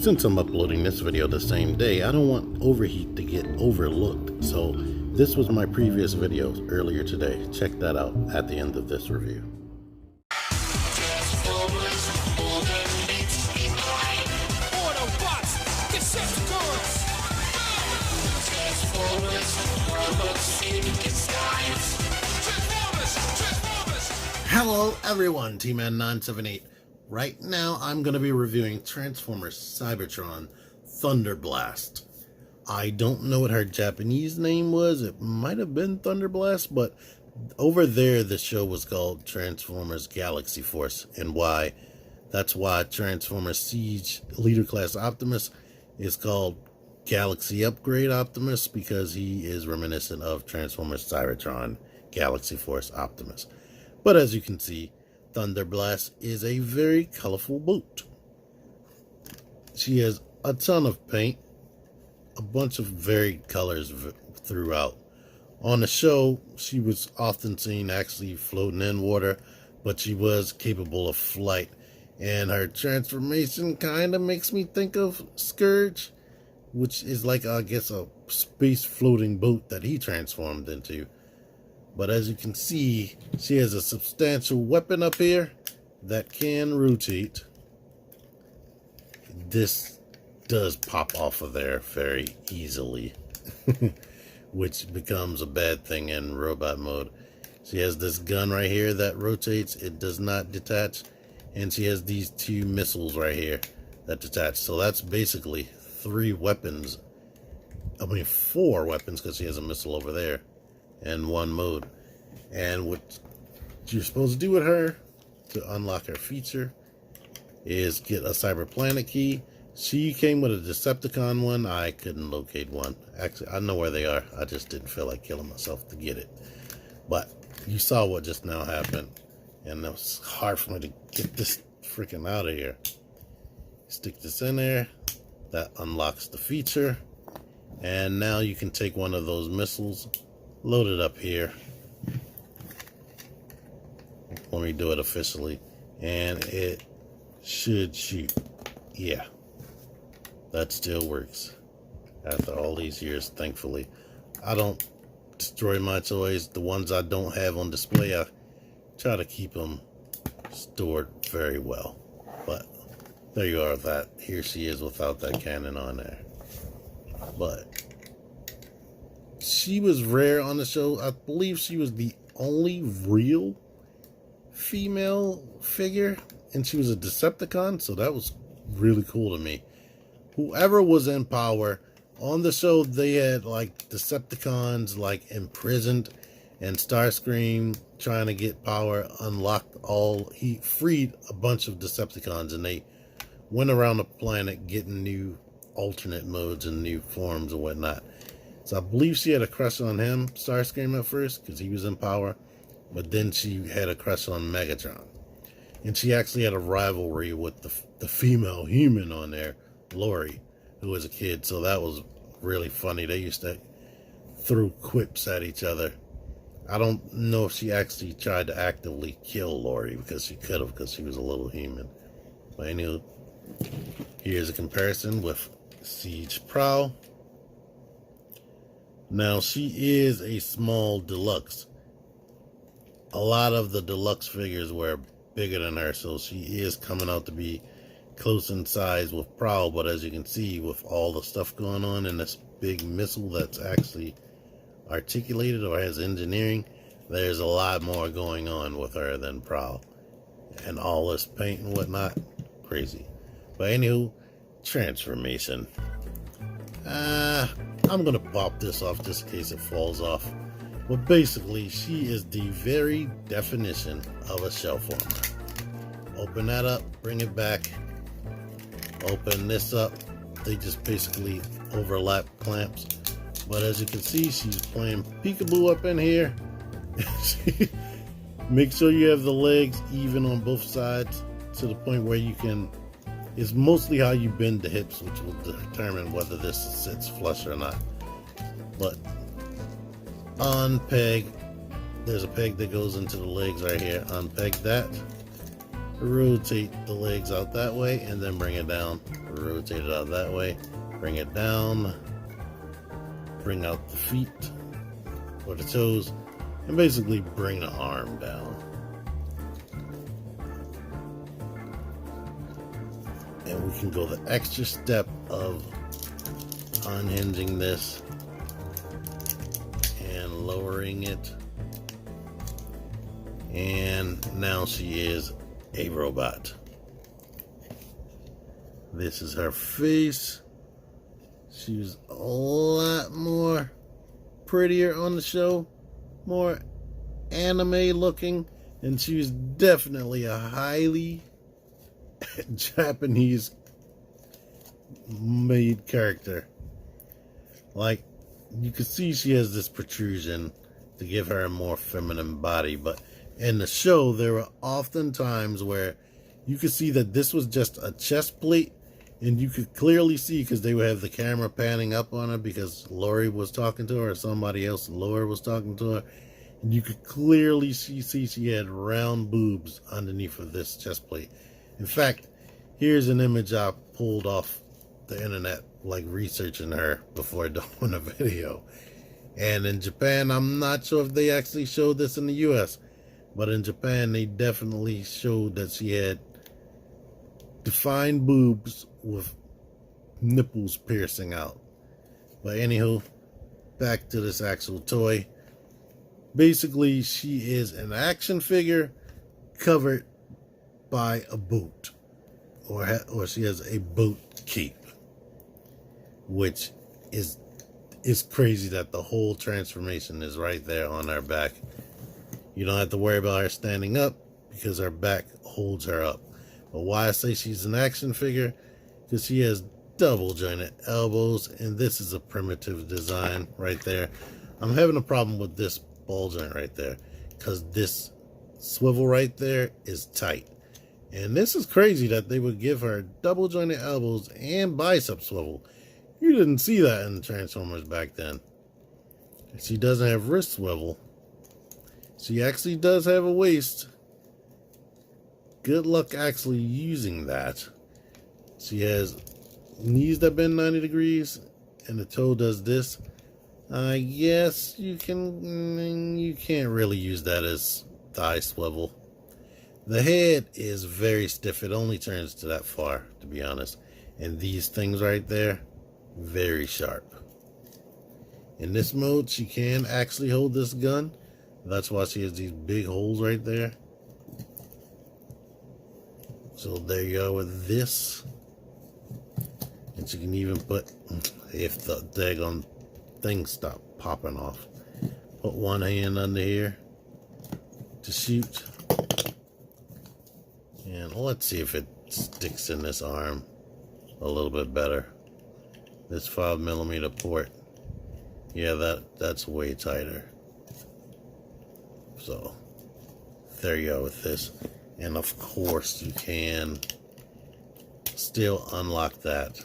Since I'm uploading this video the same day, I don't want overheat to get overlooked. So this was my previous video earlier today. Check that out at the end of this review. Hello everyone, T-Man978. Right now I'm going to be reviewing Transformers Cybertron Thunderblast. I don't know what her Japanese name was. It might have been Thunderblast, but over there the show was called Transformers Galaxy Force. And why? That's why Transformers Siege Leader Class Optimus is called Galaxy Upgrade Optimus, because he is reminiscent of Transformers Cybertron Galaxy Force Optimus. But as you can see, Thunderblast is a very colorful boot. She has a ton of paint, a bunch of varied colors throughout. On the show, she was often seen actually floating in water, but she was capable of flight. And her transformation kind of makes me think of Scourge, which is like, I guess, a space floating boat that he transformed into. But as you can see, she has a substantial weapon up here that can rotate. This does pop off of there very easily, which becomes a bad thing in robot mode. She has this gun right here that rotates. It does not detach. And she has these two missiles right here that detach. So that's basically four weapons, because she has a missile over there. And one mode. And what you're supposed to do with her to unlock her feature is get a Cyber Planet key. She came with a Decepticon one. I couldn't locate one. Actually, I know where they are. I just didn't feel like killing myself to get it. But you saw what just now happened. And it was hard for me to get this freaking out of here. Stick this in there. That unlocks the feature. And now you can take one of those missiles, load it up here. Let me do it officially. And it should shoot. Yeah. That still works. After all these years, thankfully. I don't destroy my toys. The ones I don't have on display, I try to keep them stored very well. But there you are, that. Here she is without that cannon on there. But she was rare on the show. I believe she was the only real female figure, and she was a Decepticon, so that was really cool to me. Whoever was in power on the show, they had like Decepticons like imprisoned, and Starscream trying to get power unlocked he freed a bunch of Decepticons, and they went around the planet getting new alternate modes and new forms and whatnot. So I believe she had a crush on him, Starscream, at first, because he was in power. But then she had a crush on Megatron. And she actually had a rivalry with the female human on there, Lori, who was a kid. So that was really funny. They used to throw quips at each other. I don't know if she actually tried to actively kill Lori, because she could have, because she was a little human. But anyway, here's a comparison with Siege Prowl. Now, she is a small deluxe. A lot of the deluxe figures were bigger than her, so she is coming out to be close in size with Prowl. But as you can see, with all the stuff going on in this big missile that's actually articulated or has engineering, there's a lot more going on with her than Prowl. And all this paint and whatnot, crazy. But anywho, transformation. I'm gonna pop this off just in case it falls off. But basically, she is the very definition of a shell former. Open that up, bring it back. Open this up. They just basically overlap clamps. But as you can see, she's playing peekaboo up in here. Make sure you have the legs even on both sides to the point where you can. It's mostly how you bend the hips, which will determine whether this sits flush or not. But unpeg, there's a peg that goes into the legs right here. Unpeg that. rotate the legs out that way, and then bring it down. Rotate it out that way, bring it down, bring out the feet or the toes, and basically bring the arm down. And we can go the extra step of unhinging this and lowering it. And now she is a robot. This is her face. She was a lot more prettier on the show, more anime looking, and she was definitely a highly Japanese made character. Like, you can see she has this protrusion to give her a more feminine body, but in the show there were often times where you could see that this was just a chest plate, and you could clearly see, because they would have the camera panning up on her because Lori was talking to her, or somebody else, Laura, was talking to her, and you could clearly see she had round boobs underneath of this chest plate. In fact, here's an image I pulled off the internet, like researching her before doing a video. And in Japan, I'm not sure if they actually showed this in the US, but in Japan, they definitely showed that she had defined boobs with nipples piercing out. But anywho, back to this actual toy. Basically, she is an action figure covered by a boot, or she has a boot cape, which is crazy that the whole transformation is right there on her back. You don't have to worry about her standing up because her back holds her up. But why I say she's an action figure, because she has double jointed elbows, and this is a primitive design right there. I'm having a problem with this ball joint right there, because this swivel right there is tight. And this is crazy that they would give her double jointed elbows and bicep swivel. You didn't see that in Transformers back then. She doesn't have wrist swivel. She actually does have a waist. Good luck actually using that. She has knees that bend 90 degrees, and the toe does this. I guess you can't really use that as thigh swivel. The head is very stiff. It only turns to that far, to be honest. And these things right there, very sharp. In this mode, she can actually hold this gun. That's why she has these big holes right there. So there you go with this. And she can even put, if the daggone things stop popping off, put one hand under here to shoot. And let's see if it sticks in this arm a little bit better. This 5mm port, yeah, that's way tighter. So there you go with this. And of course you can still unlock that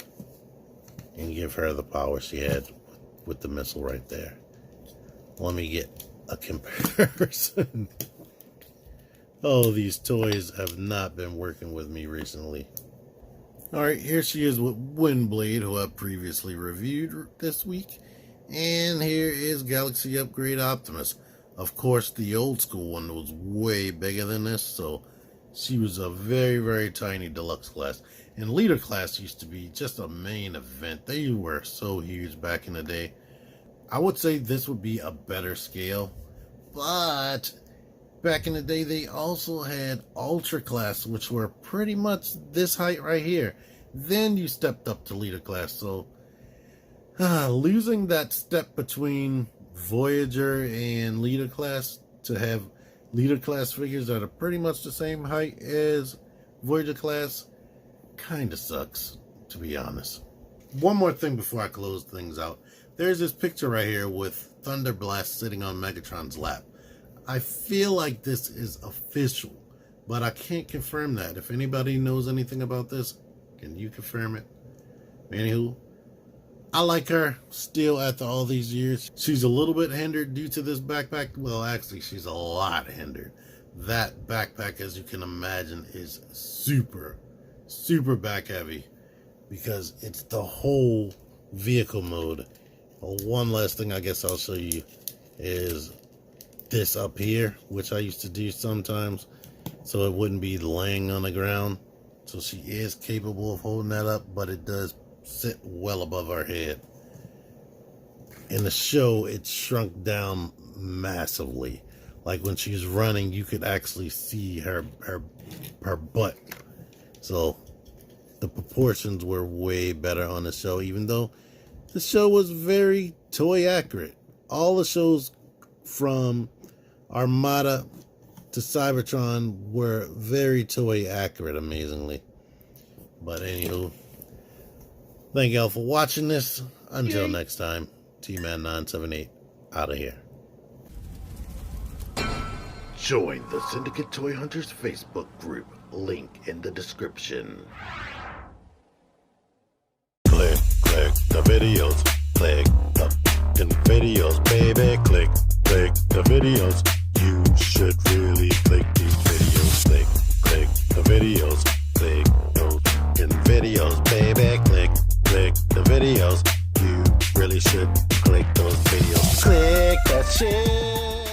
and give her the power she had with the missile right there. Let me get a comparison. Oh, these toys have not been working with me recently. Alright, here she is with Windblade, who I previously reviewed this week. And here is Galaxy Upgrade Optimus. Of course, the old school one was way bigger than this, so she was a very, very tiny deluxe class. And leader class used to be just a main event. They were so huge back in the day. I would say this would be a better scale, but back in the day, they also had Ultra Class, which were pretty much this height right here. Then you stepped up to Leader Class. So, losing that step between Voyager and Leader Class to have Leader Class figures that are pretty much the same height as Voyager Class kind of sucks, to be honest. One more thing before I close things out. There's this picture right here with Thunderblast sitting on Megatron's lap. I feel like this is official, but I can't confirm that. If anybody knows anything about this, can you confirm it? Anywho, I like her still after all these years. She's a little bit hindered due to this backpack. Well, actually, she's a lot hindered. that backpack, as you can imagine, is super, super back heavy because it's the whole vehicle mode. One last thing I guess I'll show you is this up here, which I used to do sometimes so it wouldn't be laying on the ground. So she is capable of holding that up, but it does sit well above her head. In the show, it shrunk down massively. Like when she's running, you could actually see her butt. So the proportions were way better on the show, even though the show was very toy accurate. All the shows from Armada to Cybertron were very toy accurate, amazingly. But anywho, thank y'all for watching this. Until next time, T-Man978 out of here. Join the Syndicate Toy Hunters Facebook group. Link in the description. Click the videos. Click the videos, baby. Click the videos. You should really click these videos. Click the videos. Click those videos, baby. Click the videos. You really should click those videos. Click that shit.